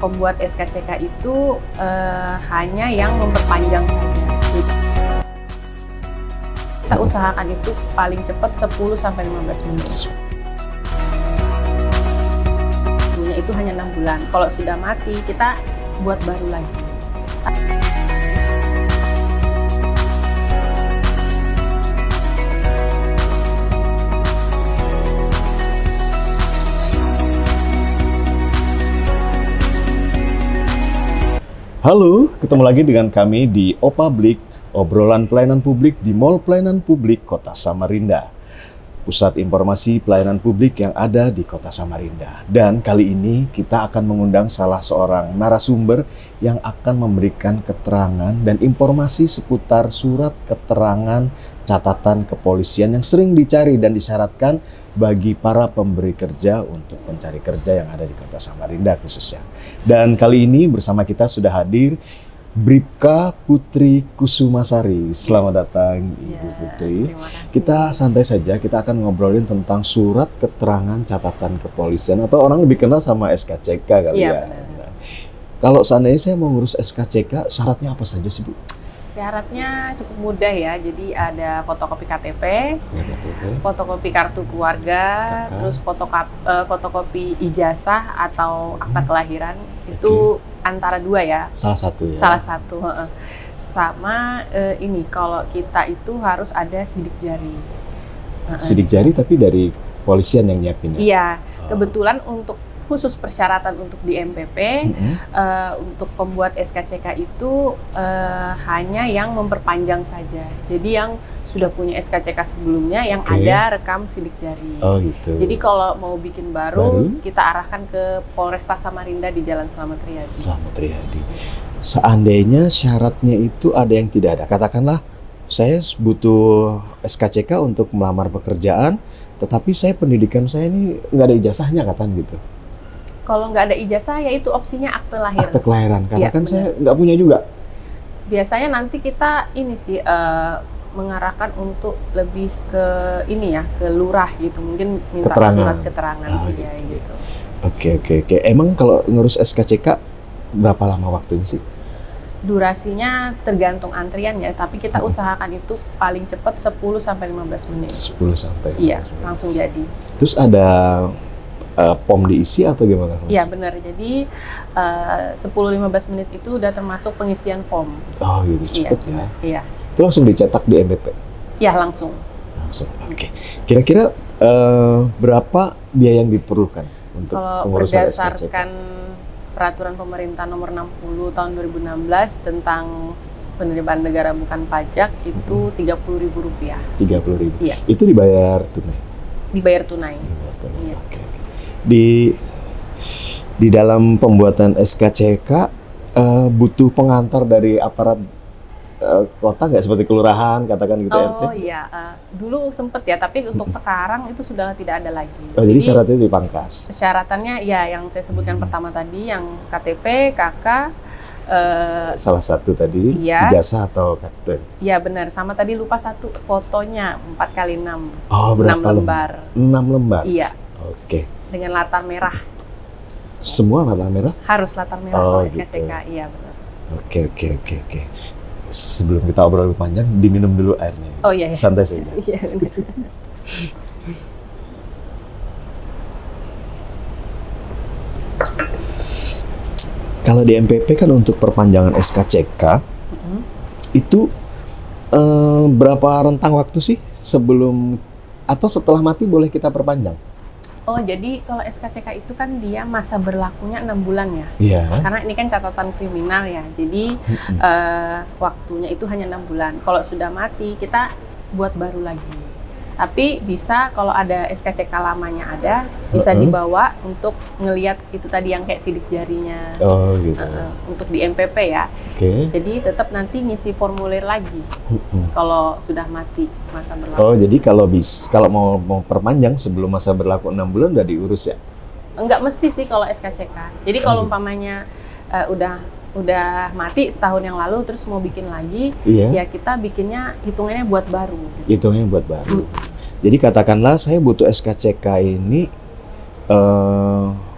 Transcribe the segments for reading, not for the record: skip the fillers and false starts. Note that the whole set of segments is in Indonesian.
pembuat SKCK itu hanya yang memperpanjang saja. Kita usahakan itu paling cepat 10-15 menit. Itu hanya 6 bulan. Kalau sudah mati, kita buat baru lagi. Halo, ketemu lagi dengan kami di Opablik, obrolan pelayanan publik di Mall Pelayanan Publik Kota Samarinda. Pusat informasi pelayanan publik yang ada di Kota Samarinda. Dan kali ini kita akan mengundang salah seorang narasumber yang akan memberikan keterangan dan informasi seputar surat keterangan catatan kepolisian yang sering dicari dan disyaratkan bagi para pemberi kerja untuk mencari kerja yang ada di Kota Samarinda khususnya. Dan kali ini bersama kita sudah hadir Bribka Putri Kusumasari. Selamat datang Ibu Putri. Kita santai saja, kita akan ngobrolin tentang surat keterangan catatan kepolisian atau orang lebih kenal sama SKCK kali ya. Nah, kalau seandainya saya mau ngurus SKCK, syaratnya apa saja sih Bu? Syaratnya cukup mudah ya, jadi ada fotokopi KTP, fotokopi kartu keluarga, terus fotokopi ijazah atau akta kelahiran, itu antara dua ya. Salah satu ya? Salah satu. Sama ini, kalau kita itu harus ada sidik jari. Sidik jari tapi dari polisian yang nyiapin ya? Iya, kebetulan untuk khusus persyaratan untuk di MPP, untuk pembuat SKCK itu hanya yang memperpanjang saja. Jadi yang sudah punya SKCK sebelumnya yang ada rekam sidik jari. Oh gitu. Jadi kalau mau bikin baru, kita arahkan ke Polresta Samarinda di Jalan Slamet Riyadi. Slamet Riyadi. Seandainya syaratnya itu ada yang tidak ada, katakanlah saya butuh SKCK untuk melamar pekerjaan, tetapi saya pendidikan saya ini nggak ada ijazahnya, katakan gitu. Kalau nggak ada ijazah, ya itu opsinya akte lahir. Akte kelahiran, katakan ya, saya nggak punya juga. Biasanya nanti kita ini sih mengarahkan untuk lebih ke ini ya, ke lurah gitu, mungkin minta surat keterangan gitu. Oke. Emang kalau ngurus SKCK berapa lama waktunya sih? Durasinya tergantung antrian ya, tapi kita usahakan itu paling cepat 10-15 menit. 10-15 Iya, langsung jadi. Terus ada POM diisi atau gimana? Iya benar, jadi 10-15 menit itu udah termasuk pengisian form. Oh gitu, cepet ya? Iya. Itu langsung dicetak di MPP? Iya, langsung. Oke. Kira-kira berapa biaya yang diperlukan untuk pengurusan SKCK? Kalau berdasarkan Peraturan Pemerintah Nomor 60 Tahun 2016 tentang penerimaan negara bukan pajak itu Rp30.000. Rp30.000? Iya. Itu dibayar tunai? Dibayar tunai. Iya. Oke. Di dalam pembuatan SKCK butuh pengantar dari aparat kota nggak, seperti kelurahan katakan gitu? RT? Oh iya, dulu sempet ya, tapi untuk sekarang itu sudah tidak ada lagi. Oh, jadi syaratnya dipangkas? Persyaratannya ya yang saya sebutkan pertama tadi, yang KTP, KK, salah satu tadi, ijazah atau kartu? Iya benar, sama tadi lupa satu, fotonya 4x6. Oh, berapa 6 lembar. 6 lembar? Iya. Oke. Dengan latar merah. Semua latar merah? Harus latar merah kalau SKCK, iya benar. Oke. Sebelum kita obrol lebih panjang, diminum dulu airnya. Oh iya. Santai saja. Iya. Kalau di MPP kan untuk perpanjangan SKCK, itu berapa rentang waktu sih sebelum atau setelah mati boleh kita perpanjang? Oh, jadi kalau SKCK itu kan dia masa berlakunya 6 bulan ya? Iya. Karena ini kan catatan kriminal ya, jadi waktunya itu hanya 6 bulan. Kalau sudah mati, kita buat baru lagi. Tapi bisa kalau ada SKCK lamanya ada, bisa dibawa untuk ngelihat itu tadi yang kayak sidik jarinya. Oh gitu. Untuk di MPP ya. Oke. Jadi tetap nanti ngisi formulir lagi kalau sudah mati masa berlaku. Oh jadi kalau mau perpanjang sebelum masa berlaku 6 bulan udah diurus ya? Enggak mesti sih kalau SKCK. Jadi kalau umpamanya udah mati setahun yang lalu terus mau bikin lagi, ya kita bikinnya hitungannya buat baru. Hitungannya buat baru. Jadi katakanlah saya butuh SKCK ini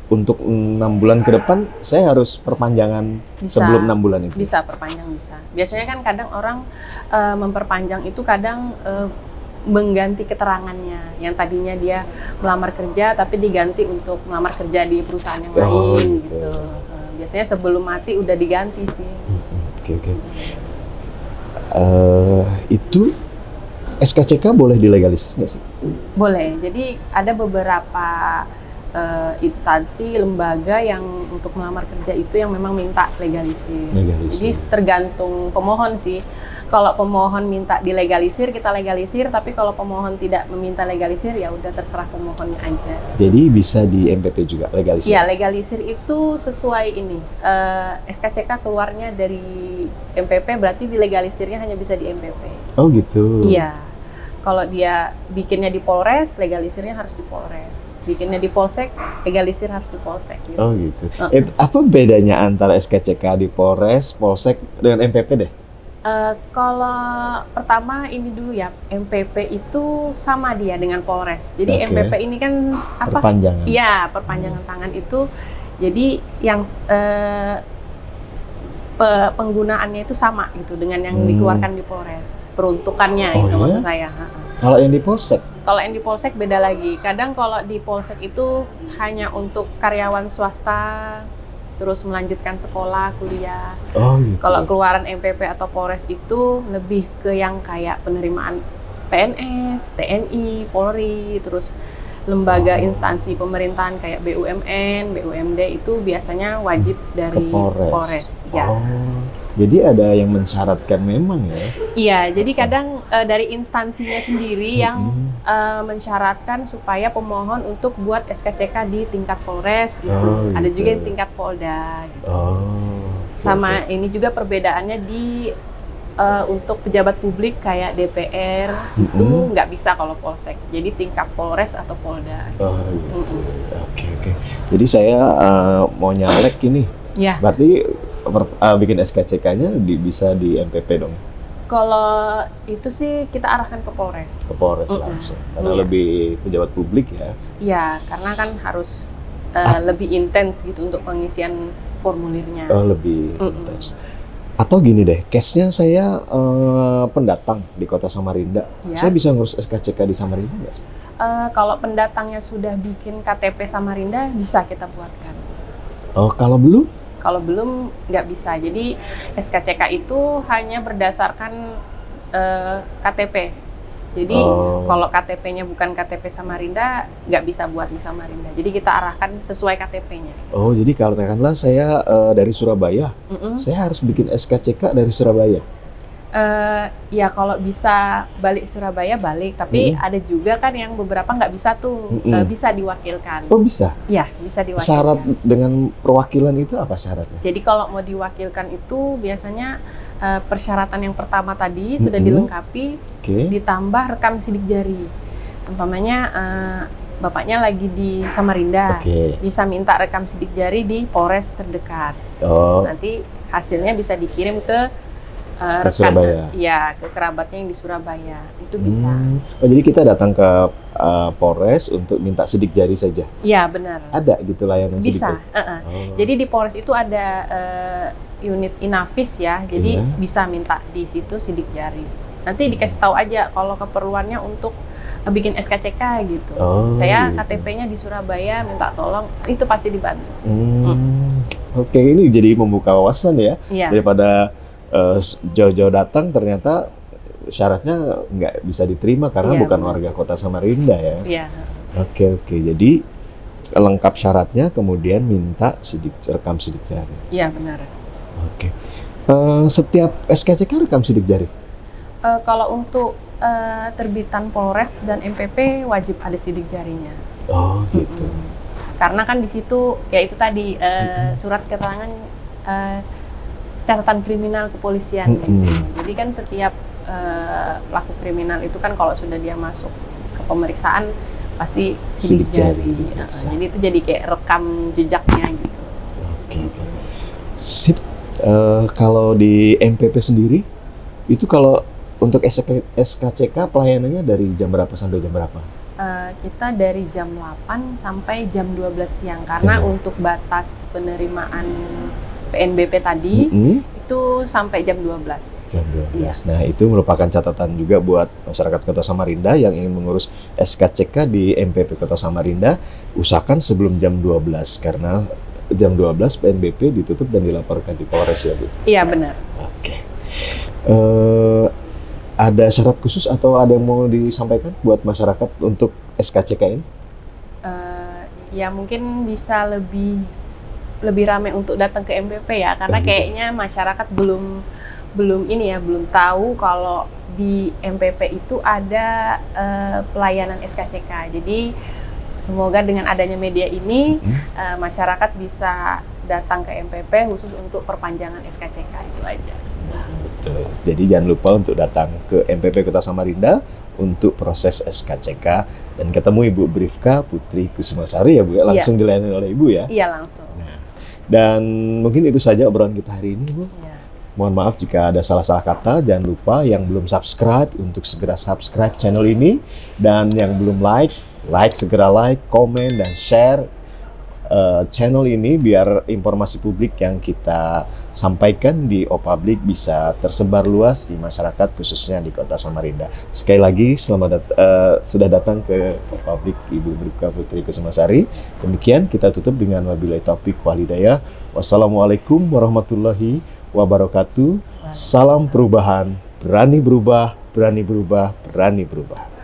untuk 6 bulan ke depan saya harus perpanjangan Bisa. sebelum 6 bulan itu. Bisa perpanjang, bisa. Biasanya kan kadang orang memperpanjang itu kadang mengganti keterangannya. Yang tadinya dia melamar kerja tapi diganti untuk melamar kerja di perusahaan yang Oh, lain gitu. gitu. Biasanya sebelum mati udah diganti sih. Oke, oke. Itu SKCK boleh dilegalisir nggak sih? Boleh. Jadi ada beberapa instansi, lembaga yang untuk melamar kerja itu yang memang minta legalisir. Legalisir. Jadi tergantung pemohon sih. Kalau pemohon minta dilegalisir, kita legalisir. Tapi kalau pemohon tidak meminta legalisir, ya udah terserah pemohonnya aja. Jadi bisa di MPP juga legalisir? Iya, legalisir itu sesuai ini. SKCK keluarnya dari MPP, berarti dilegalisirnya hanya bisa di MPP. Oh gitu? Iya. Kalau dia bikinnya di Polres, legalisirnya harus di Polres. Bikinnya di Polsek, legalisir harus di Polsek. Gitu. Oh gitu. Apa bedanya antara SKCK di Polres, Polsek dengan MPP deh? Kalau pertama ini dulu ya, MPP itu sama dia dengan Polres. Jadi Oke. MPP ini kan apa? Perpanjangan. Iya, perpanjangan tangan itu. Jadi yang penggunaannya itu sama gitu dengan yang dikeluarkan di Polres. Peruntukannya Oh, itu iya? maksud saya. Kalau yang di Polsek? Kalau yang di Polsek beda lagi. Kadang kalau di Polsek itu hanya untuk karyawan swasta, terus melanjutkan sekolah, kuliah. Oh gitu. Kalau keluaran MPP atau Polres itu lebih ke yang kayak penerimaan PNS, TNI, Polri, terus lembaga instansi pemerintahan kayak BUMN, BUMD itu biasanya wajib dari Ke Polres. Ya. Oh, jadi ada yang mensyaratkan memang ya? Iya, jadi kadang dari instansinya sendiri yang mensyaratkan supaya pemohon untuk buat SKCK di tingkat Polres gitu. Oh, Ada gitu. juga yang tingkat Polda gitu. Oh. Sama ini juga perbedaannya di untuk pejabat publik kayak DPR itu nggak bisa kalau Polsek. Jadi tingkat Polres atau Polda. Oh gitu. Oke, oke. Jadi saya mau nyalek ini. Ya, Berarti bikin SKCK-nya bisa di MPP dong? kalau itu sih kita arahkan ke Polres. Ke Polres langsung. Karena Iya. lebih pejabat publik ya. Iya, karena kan harus lebih intens gitu untuk pengisian formulirnya. Oh, lebih intens. Atau gini deh, case-nya saya pendatang di Kota Samarinda. Iya. Saya bisa ngurus SKCK di Samarinda nggak sih? Kalau pendatangnya sudah bikin KTP Samarinda, bisa kita buatkan. Oh, kalau belum? Kalau belum, nggak bisa. Jadi SKCK itu hanya berdasarkan KTP. Jadi kalau KTP-nya bukan KTP Samarinda, nggak bisa buat di Samarinda. Jadi kita arahkan sesuai KTP-nya. Oh, jadi kalau katakanlah saya dari Surabaya, saya harus bikin SKCK dari Surabaya. Ya kalau bisa balik Surabaya balik, tapi ada juga kan yang beberapa nggak bisa tuh, bisa diwakilkan. Oh, bisa? Ya, bisa diwakilkan. Syarat dengan perwakilan itu apa syaratnya? Jadi kalau mau diwakilkan itu biasanya persyaratan yang pertama tadi sudah dilengkapi, ditambah rekam sidik jari. Umpamanya bapaknya lagi di Samarinda, bisa minta rekam sidik jari di Polres terdekat. Nanti hasilnya bisa dikirim ke Surabaya. Iya, ke kerabatnya yang di Surabaya. Itu bisa. Oh, jadi kita datang ke Polres untuk minta sidik jari saja? Iya, benar. Ada gitu layanan sidik Bisa. jari? Jadi di Polres itu ada unit Inavis ya. Jadi bisa minta di situ sidik jari. Nanti dikasih tahu aja kalau keperluannya untuk bikin SKCK gitu. Saya gitu. KTP-nya di Surabaya, minta tolong, itu pasti dibantu. Oke, ini jadi membuka wawasan ya. Iya. Daripada jauh-jauh datang ternyata syaratnya nggak bisa diterima karena bukan warga Kota Samarinda ya. Iya. Oke. Jadi lengkap syaratnya, kemudian minta rekam sidik jari. Iya, benar. Oke. Setiap SKCK rekam sidik jari? Kalau untuk terbitan Polres dan MPP wajib ada sidik jarinya. Oh, gitu. Karena kan di situ ya itu tadi surat keterangan catatan kriminal kepolisian. Jadi kan setiap pelaku kriminal itu kan kalau sudah dia masuk ke pemeriksaan pasti sidik jari. Jadi itu jadi kayak rekam jejaknya gitu. Oke. Sip. Kalau di MPP sendiri itu kalau untuk SKCK pelayanannya dari jam berapa sampai jam berapa? Kita dari jam 8 sampai jam 12 siang karena untuk batas penerimaan PNBP tadi itu sampai jam 12. Jam 12. Iya. Nah, itu merupakan catatan juga buat masyarakat Kota Samarinda yang ingin mengurus SKCK di MPP Kota Samarinda, usahakan sebelum jam 12 karena jam 12 PNBP ditutup dan dilaporkan di Polres ya, Bu. Iya, benar. Oke. Ada syarat khusus atau ada yang mau disampaikan buat masyarakat untuk SKCK ini? Ya mungkin bisa lebih ramai untuk datang ke MPP ya, karena kayaknya masyarakat belum tahu kalau di MPP itu ada pelayanan SKCK. Jadi semoga dengan adanya media ini masyarakat bisa datang ke MPP khusus untuk perpanjangan SKCK itu aja. Betul. Jadi jangan lupa untuk datang ke MPP Kota Samarinda untuk proses SKCK dan ketemu Ibu Brifka Putri Kusumasari ya, Bu, langsung dilayani oleh Ibu ya. Iya, langsung. Nah, dan mungkin itu saja obrolan kita hari ini, Bu. Iya. Mohon maaf jika ada salah-salah kata. Jangan lupa yang belum subscribe untuk segera subscribe channel ini, dan yang belum like segera like, komen dan share channel ini biar informasi publik yang kita sampaikan di O-Public bisa tersebar luas di masyarakat khususnya di Kota Samarinda. Sekali lagi selamat sudah datang ke O-Public Ibu Brifka Putri Kusumasari. Demikian kita tutup dengan wabillahi taufiq wal hidayah. Wassalamualaikum warahmatullahi wabarakatuh. Salam perubahan, berani berubah, berani berubah, berani berubah.